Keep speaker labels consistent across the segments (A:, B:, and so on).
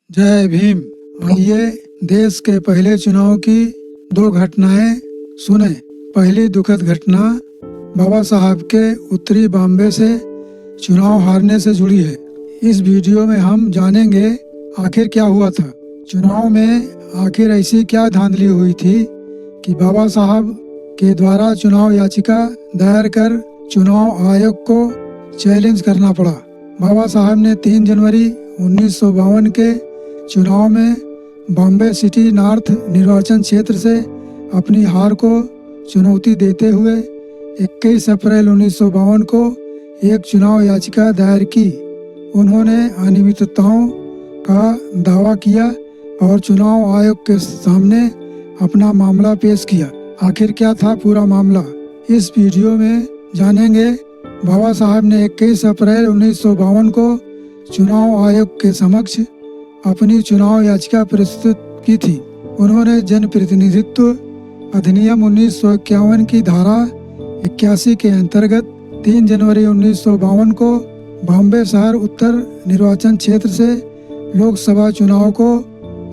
A: जय भीम। आइए देश के पहले चुनाव की दो घटनाएं सुने। पहली दुखद घटना बाबा साहब के उत्तरी बॉम्बे से चुनाव हारने से जुड़ी है। इस वीडियो में हम जानेंगे आखिर क्या हुआ था। चुनाव में आखिर ऐसी क्या धांधली हुई थी कि बाबा साहब के द्वारा चुनाव याचिका दायर कर चुनाव आयोग को चैलेंज करना पड़ा। बाबा साहब ने 3 जनवरी 1952 के चुनाव में बॉम्बे सिटी नॉर्थ निर्वाचन क्षेत्र से अपनी हार को चुनौती देते हुए 21 अप्रैल 1952 को एक चुनाव याचिका दायर की। उन्होंने अनियमितताओं का दावा किया और चुनाव आयोग के सामने अपना मामला पेश किया। आखिर क्या था पूरा मामला, इस वीडियो में जानेंगे। बाबा साहब ने 21 अप्रैल 1952 को चुनाव आयोग के समक्ष अपनी चुनाव याचिका प्रस्तुत की थी। उन्होंने जनप्रतिनिधित्व अधिनियम 1951 की धारा 81 के अंतर्गत 3 जनवरी 1952 को बॉम्बे शहर उत्तर निर्वाचन क्षेत्र से लोकसभा चुनाव को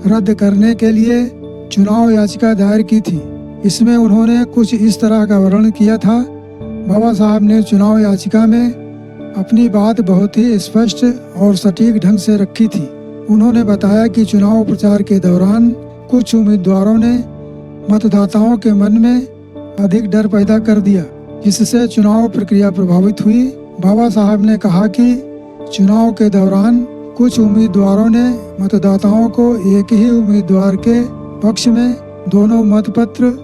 A: रद्द करने के लिए चुनाव याचिका दायर की थी। इसमें उन्होंने कुछ इस तरह का वर्णन किया था। बाबा साहब ने चुनाव याचिका में अपनी बात बहुत ही स्पष्ट और सटीक ढंग से रखी थी। उन्होंने बताया कि चुनाव प्रचार के दौरान कुछ उम्मीदवारों ने मतदाताओं के मन में अधिक डर पैदा कर दिया, जिससे चुनाव प्रक्रिया प्रभावित हुई। बाबा साहब ने कहा कि चुनाव के दौरान कुछ उम्मीदवारों ने मतदाताओं को एक ही उम्मीदवार के पक्ष में दोनों मतपत्र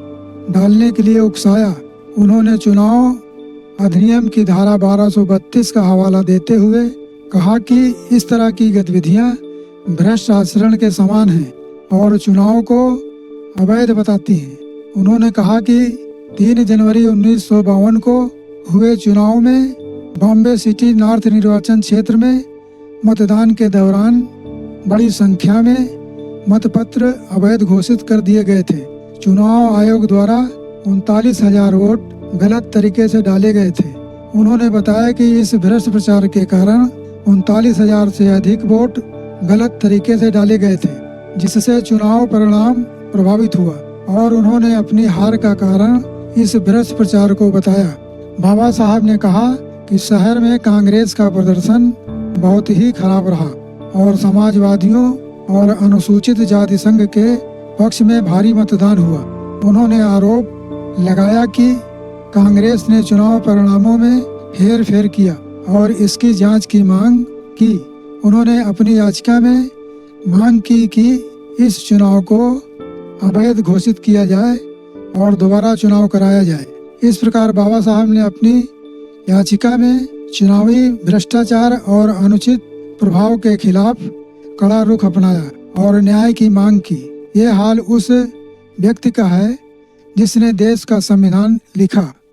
A: डालने के लिए उकसाया। उन्होंने चुनाव अधिनियम की धारा 1232 का हवाला देते हुए कहा कि इस तरह की गतिविधियां भ्रष्ट आचरण के समान हैं और चुनाव को अवैध बताती हैं। उन्होंने कहा कि 3 जनवरी 1952 को हुए चुनाव में बॉम्बे सिटी नॉर्थ निर्वाचन क्षेत्र में मतदान के दौरान बड़ी संख्या में मतपत्र अवैध घोषित कर दिए गए थे। चुनाव आयोग द्वारा 39,000 वोट गलत तरीके से डाले गए थे। उन्होंने बताया कि इस भ्रष्ट प्रचार के कारण 39,000 से अधिक वोट गलत तरीके से डाले गए थे, जिससे चुनाव परिणाम प्रभावित हुआ और उन्होंने अपनी हार का कारण इस भ्रष्ट प्रचार को बताया। बाबा साहब ने कहा कि शहर में कांग्रेस का प्रदर्शन बहुत ही खराब रहा और समाजवादियों और अनुसूचित जाति संघ के पक्ष में भारी मतदान हुआ। उन्होंने आरोप लगाया कि कांग्रेस ने चुनाव परिणामों में हेर फेर किया और इसकी जांच की मांग की। उन्होंने अपनी याचिका में मांग की कि इस चुनाव को अवैध घोषित किया जाए और दोबारा चुनाव कराया जाए। इस प्रकार बाबा साहब ने अपनी याचिका में चुनावी भ्रष्टाचार और अनुचित प्रभाव के खिलाफ कड़ा रुख अपनाया और न्याय की मांग की। ये हाल उस व्यक्ति का है जिसने देश का संविधान लिखा।